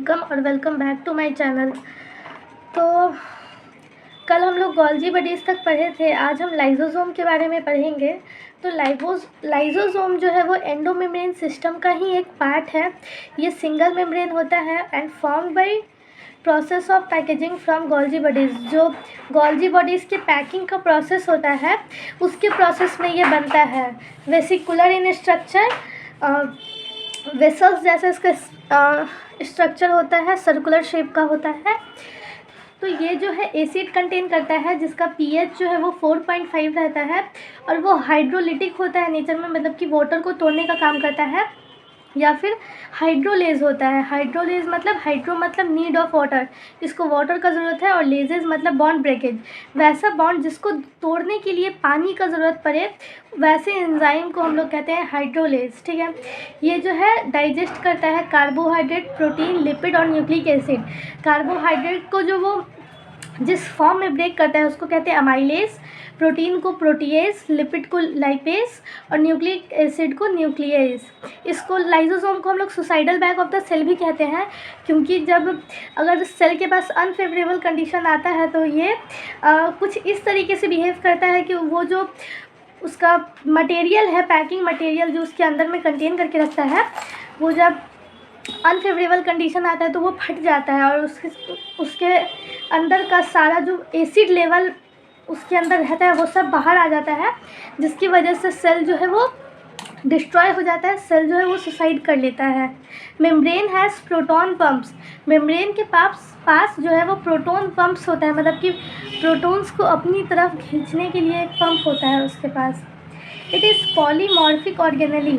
Welcome और welcome back to my channel. तो कल हम लोग गोल्जी बॉडीज़ तक पढ़े थे, आज हम लाइसोसोम के बारे में पढ़ेंगे। तो लाइसोसोम जो है वो एंडोमेम्ब्रेन सिस्टम का ही एक पार्ट है। ये सिंगल मेम्ब्रेन होता है and formed by process of packaging from Golgi bodies. जो गोल्जी बॉडीज़ के पैकिंग का प्रोसेस होता है उसके प्रोसेस में ये बनता है। वेसिकुलर इन स्ट्रक्चर, वेसल्स जैसे इसका स्ट्रक्चर होता है, सर्कुलर शेप का होता है। तो ये जो है एसिड कंटेन करता है जिसका पीएच जो है वो 4.5 रहता है और वो हाइड्रोलिटिक होता है नेचर में, मतलब कि वाटर को तोड़ने का काम करता है। या फिर हाइड्रोलेज होता है। हाइड्रोलेज मतलब हाइड्रो मतलब नीड ऑफ वाटर, इसको वाटर का ज़रूरत है, और लेजेज मतलब बॉन्ड ब्रेकेज, वैसा बॉन्ड जिसको तोड़ने के लिए पानी का ज़रूरत पड़े, वैसे एंजाइम को हम लोग कहते हैं हाइड्रोलेज। ठीक है, ये जो है डाइजेस्ट करता है कार्बोहाइड्रेट, प्रोटीन, लिपिड और न्यूक्लिक एसिड। कार्बोहाइड्रेट को जो वो जिस फॉर्म में ब्रेक करता है उसको कहते हैं अमाइलेज, प्रोटीन को प्रोटीएज, लिपिड को लाइपेज और न्यूक्लिक एसिड को न्यूक्लियेज। इसको लाइसोसोम को हम लोग suicidal bag of the cell भी कहते हैं, क्योंकि जब अगर सेल के पास अनफेवरेबल कंडीशन आता है तो ये कुछ इस तरीके से बिहेव करता है कि वो जो उसका मटेरियल है, पैकिंग मटेरियल जो उसके अंदर में कंटेन करके रखता है, वो जब अनफेवरेबल कंडीशन आता है तो वो फट जाता है और उसके अंदर का सारा जो एसिड लेवल उसके अंदर रहता है वो सब बाहर आ जाता है, जिसकी वजह से सेल जो है वो डिस्ट्रॉय हो जाता है, सेल जो है वो सुसाइड कर लेता है। Membrane has proton pumps. Membrane के पास जो है वो प्रोटॉन पम्प्स होता है, मतलब कि प्रोटॉन्स को अपनी तरफ खींचने के लिए एक पंप होता है उसके पास। It is polymorphic organelle.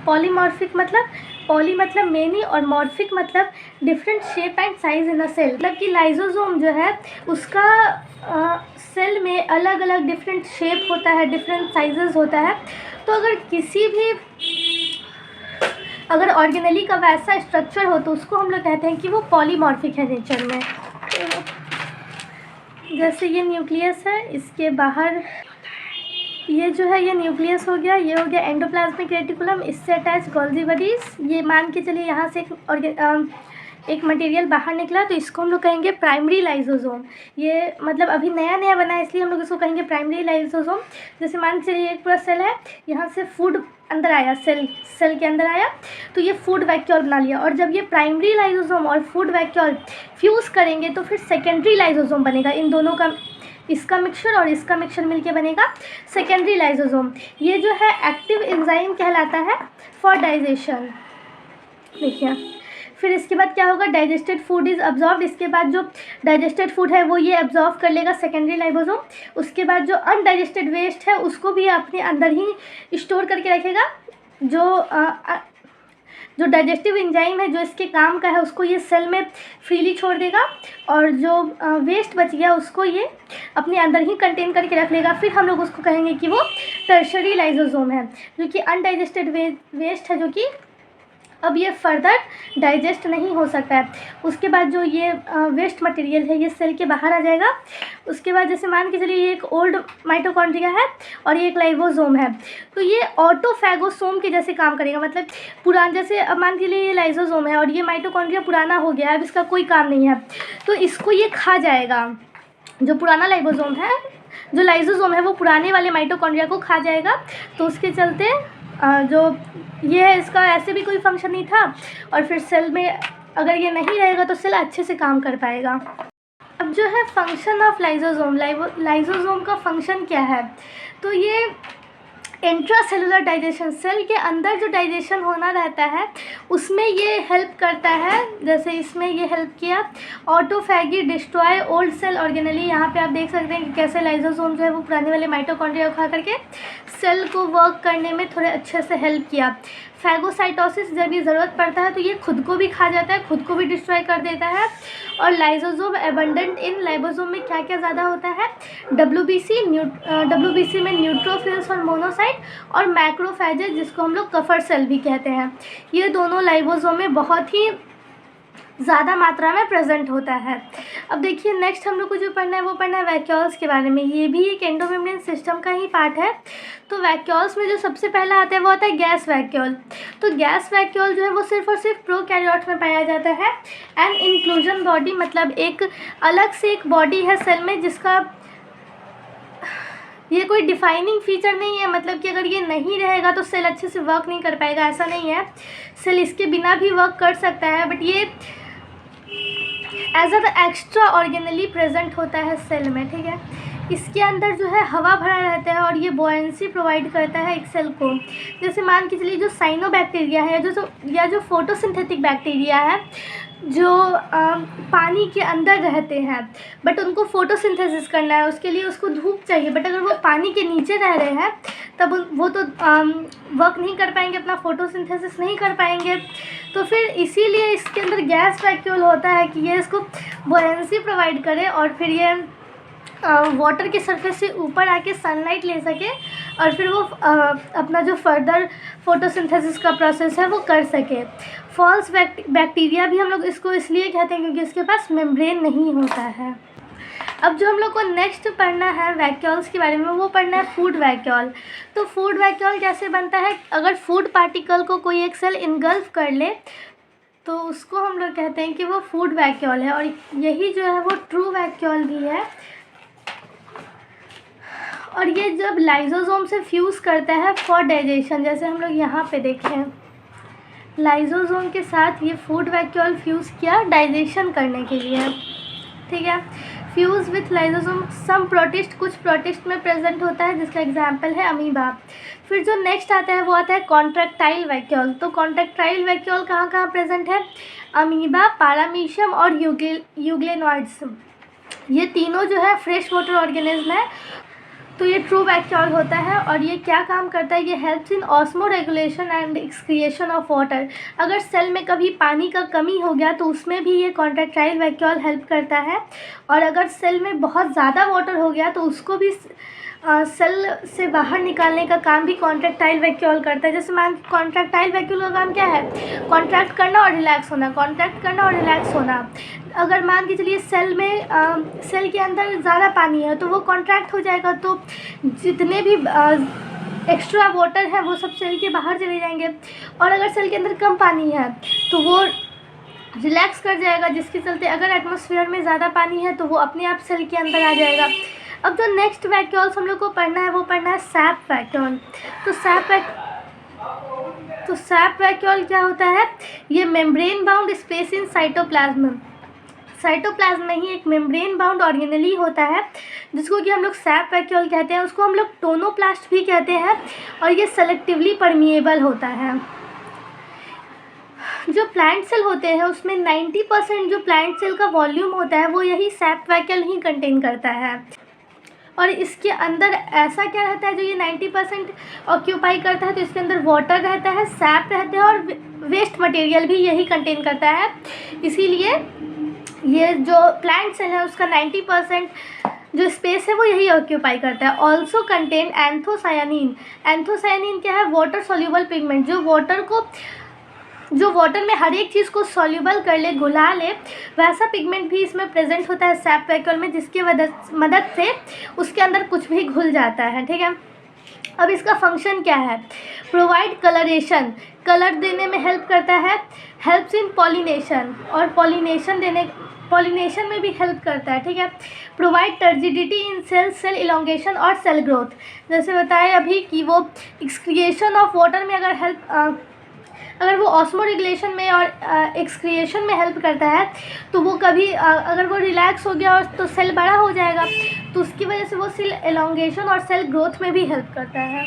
Polymorphic मतलब पॉली मतलब मेनी और मॉर्फिक मतलब different shape and size in a cell. मतलब कि लाइसोसोम जो है उसका सेल में अलग अलग डिफरेंट शेप होता है, डिफरेंट साइजेस होता है। तो अगर ऑर्गेनेली का वैसा स्ट्रक्चर हो तो उसको हम लोग कहते हैं कि वो पॉलीमॉर्फिक है नेचर में। जैसे ये न्यूक्लियस है, इसके बाहर ये जो है ये न्यूक्लियस हो गया, ये हो गया एंडोप्लाज्मिक रेटिकुलम, इससे अटैच गोल्जी बॉडीज़। ये मान के चलिए यहाँ से एक मटेरियल बाहर निकला तो इसको हम लोग कहेंगे प्राइमरी लाइसोसोम। ये मतलब अभी नया नया बना है इसलिए हम लोग इसको कहेंगे प्राइमरी लाइसोसोम। जैसे मान के चलिए एक पूरा सेल है, यहाँ से फूड अंदर आया, सेल के अंदर आया तो ये फूड वैक्यूल बना लिया, और जब ये प्राइमरी लाइसोसोम और फूड वैक्यूल फ्यूज़ करेंगे तो फिर सेकेंडरी लाइसोसोम बनेगा। इन दोनों का, इसका मिक्सचर और इसका मिक्सचर मिलके बनेगा सेकेंडरी लाइसोसोम। ये जो है एक्टिव एंजाइम कहलाता है फॉर डाइजेशन। देखिए फिर इसके बाद क्या होगा, डाइजेस्टेड फूड इज़ अब्जॉर्ब्ड। इसके बाद जो डाइजेस्टेड फूड है वो ये अब्जॉर्व कर लेगा सेकेंडरी लाइसोसोम। उसके बाद जो अनडाइजेस्टेड वेस्ट है उसको भी अपने अंदर ही स्टोर करके रखेगा। जो डाइजेस्टिव एंजाइम है जो इसके काम का है उसको ये सेल में फ्रीली छोड़ देगा, और जो वेस्ट बच गया उसको ये अपने अंदर ही कंटेन करके रख लेगा। फिर हम लोग उसको कहेंगे कि वो टर्शरी लाइसोसोम है, जो कि अनडाइजेस्टेड वेस्ट है, जो कि अब ये फर्दर डाइजेस्ट नहीं हो सकता है। उसके बाद जो ये वेस्ट मटेरियल है ये सेल के बाहर आ जाएगा। उसके बाद जैसे मान के चलिए ये एक ओल्ड माइटोकॉन्ड्रिया है और ये एक लाइसोसोम है, तो ये ऑटोफैगोसोम के जैसे काम करेगा। मतलब पुराना, जैसे अब मान के लिए ये लाइसोसोम है और ये माइटोकॉन्ड्रिया पुराना हो गया है, अब इसका कोई काम नहीं है, तो इसको ये खा जाएगा। जो पुराना लाइसोसोम है वो पुराने वाले माइटोकॉन्ड्रिया को खा जाएगा। तो उसके चलते जो ये है इसका ऐसे भी कोई फंक्शन नहीं था, और फिर सेल में अगर ये नहीं रहेगा तो सेल अच्छे से काम कर पाएगा। अब जो है फंक्शन ऑफ लाइसोसोम का फंक्शन क्या है, तो ये इंट्रासेलुलर डाइजेशन, सेल के अंदर जो डाइजेशन होना रहता है उसमें ये हेल्प करता है। जैसे इसमें ये हेल्प किया, autophagy, destroy old cell organelle. यहाँ पे आप देख सकते हैं कि कैसे लाइसोसोम जो है वो पुराने वाले माइटोकॉन्ड्रिया को खा करके सेल को वर्क करने में थोड़े अच्छे से हेल्प किया। फैगोसाइटोसिस, जब ये ज़रूरत पड़ता है तो ये खुद को भी खा जाता है, खुद को भी डिस्ट्रॉय कर देता है। और लाइसोसोम एबंडेंट इन लाइसोसोम में क्या क्या ज़्यादा होता है, डब्ल्यूबीसी में न्यूट्रोफिल्स और मोनोसाइट, और मैक्रोफेजेज जिसको हम लोग कफर सेल भी कहते हैं। ये दोनों लाइसोसोम में बहुत ही ज़्यादा मात्रा में प्रेजेंट होता है। अब देखिए नेक्स्ट हम लोग को जो पढ़ना है वो पढ़ना है वैक्यूल्स के बारे में। ये भी एक एंडोमेम्ब्रेन सिस्टम का ही पार्ट है। तो वैक्यूल्स में जो सबसे पहला आता है वो आता है गैस वैक्यूल। तो गैस वैक्यूल जो है वो सिर्फ और सिर्फ प्रोकैरियोट में पाया जाता है। एंड इंक्लूजन बॉडी मतलब एक अलग से एक बॉडी है सेल में जिसका ये कोई डिफाइनिंग फीचर नहीं है, मतलब कि अगर ये नहीं रहेगा तो सेल अच्छे से वर्क नहीं कर पाएगा, ऐसा नहीं है। सेल इसके बिना भी वर्क कर सकता है, बट ये as a extra organelle present होता है सेल में, ठीक है। इसके अंदर जो है हवा भरा रहता है और ये बॉयंसी प्रोवाइड करता है एक सेल को। जैसे मान के चलिए जो साइनोबैक्टीरिया है या जो फोटोसिंथेटिक बैक्टीरिया है जो पानी के अंदर रहते हैं, बट उनको फोटोसिंथेसिस करना है, उसके लिए उसको धूप चाहिए, बट अगर वो पानी के नीचे रह रहे हैं तब वो तो वर्क नहीं कर पाएंगे, अपना फोटोसिंथेसिस नहीं कर पाएंगे। तो फिर इसीलिए इसके अंदर गैस वैक्यूल होता है कि ये इसको बॉयंसी प्रोवाइड करे और फिर ये वाटर के सरफेस से ऊपर आके सनलाइट ले सके और फिर वो अपना जो फर्दर फोटोसिंथेसिस का प्रोसेस है वो कर सके। फॉल्स बैक्टीरिया भी हम लोग इसको इसलिए कहते हैं क्योंकि इसके पास मेम्ब्रेन नहीं होता है। अब जो हम लोग को नेक्स्ट पढ़ना है वैक्यूल्स के बारे में, वो पढ़ना है फूड वैक्यूल। तो फूड वैक्यूल कैसे बनता है, अगर फूड पार्टिकल को कोई एक सेल इनगल्फ कर ले तो उसको हम लोग कहते हैं कि वो फूड वैक्यूल है, और यही जो है वो ट्रू वैक्यूल भी है। और ये जब लाइसोसोम से फ्यूज़ करता है फॉर डाइजेशन, जैसे हम लोग यहाँ पे देखें लाइसोसोम के साथ ये फूड वैक्यूल फ्यूज़ किया डाइजेशन करने के लिए, ठीक है। Fuse with lysosome some protist, कुछ प्रोटिस्ट में प्रेजेंट होता है जिसका एग्जांपल है अमीबा। फिर जो नेक्स्ट आता है वो आता है कॉन्ट्रैक्टाइल वैक्यूल। तो कॉन्ट्रैक्टाइल वैक्यूल कहाँ कहाँ प्रेजेंट है, अमीबा, पारामीशियम और यूग्लेनॉइड्स, ये तीनों जो है फ्रेश वाटर ऑर्गेनिज्म है। तो ये ट्रू वैक्यूल होता है और ये क्या काम करता है, ये helps in osmo regulation and excretion of water. अगर सेल में कभी पानी का कमी हो गया तो उसमें भी ये कॉन्ट्रैक्टाइल वैक्यूल हेल्प करता है, और अगर सेल में बहुत ज़्यादा वाटर हो गया तो उसको भी सेल से बाहर निकालने का काम भी कॉन्ट्रैक्टाइल वैक्यूल करता है। जैसे मान कॉन्ट्रैक्टाइल वैक्यूल का काम क्या है, कॉन्ट्रैक्ट करना और रिलैक्स होना, कॉन्ट्रैक्ट करना और रिलैक्स होना। अगर मान के चलिए सेल में सेल के अंदर ज़्यादा पानी है तो वो कॉन्ट्रैक्ट हो जाएगा, तो जितने भी एक्स्ट्रा वाटर है वो सब सेल के बाहर चले जाएंगे, और अगर सेल के अंदर कम पानी है तो वो रिलैक्स कर जाएगा, जिसके चलते अगर एटमॉस्फेयर में ज़्यादा पानी है तो वो अपने आप सेल के अंदर आ जाएगा। अब जो नेक्स्ट वैक्यूल्स हम लोग को पढ़ना है वो पढ़ना है सैप वैक्यूल। तो सैप वैक्यूल क्या होता है, ये membrane bound space in cytoplasm में ही एक मेम्ब्रेन बाउंड ऑर्गेनेली होता है जिसको कि हम लोग सैप वैक्यूल कहते हैं, उसको हम लोग टोनोप्लास्ट भी कहते हैं, और ये सेलेक्टिवली परमिएबल होता है। जो प्लांट सेल होते हैं उसमें 90% जो प्लांट सेल का वॉल्यूम होता है वो यही सैप वैक्यूल ही कंटेन करता है, और इसके अंदर ऐसा क्या रहता है जो ये 90% ऑक्यूपाई करता है, तो इसके अंदर वाटर रहता है, सैप रहता है और वेस्ट मटेरियल भी यही कंटेन करता है। इसीलिए ये जो प्लांट सेल है उसका 90% जो स्पेस है वो यही ऑक्यूपाई करता है। Also contain एंथोसायानिन। एंथोसायानिन क्या है, वाटर सॉल्यूबल पिगमेंट, जो वाटर में हर एक चीज़ को सॉल्यूबल कर ले, घुला ले, वैसा पिगमेंट भी इसमें प्रेजेंट होता है सैप वैक्यूल में, जिसकी मदद से उसके अंदर कुछ भी घुल जाता है, ठीक है। अब इसका फंक्शन क्या है, प्रोवाइड कलरेशन, कलर देने में हेल्प करता है, हेल्प्स इन पॉलिनेशन, और पॉलिनेशन में भी हेल्प करता है, ठीक है। प्रोवाइड टर्जिडिटी इन सेल इलोंगेशन और सेल ग्रोथ, जैसे बताया अभी कि वो एक्सक्रिएशन ऑफ वाटर में अगर वो ऑस्मो रेगुलेशन में और एक्सक्रिएशन में हेल्प करता है तो वो कभी अगर वो रिलैक्स हो गया और तो सेल बड़ा हो जाएगा, तो उसकी वजह से वो सेल एलोंगेशन और सेल ग्रोथ में भी हेल्प करता है।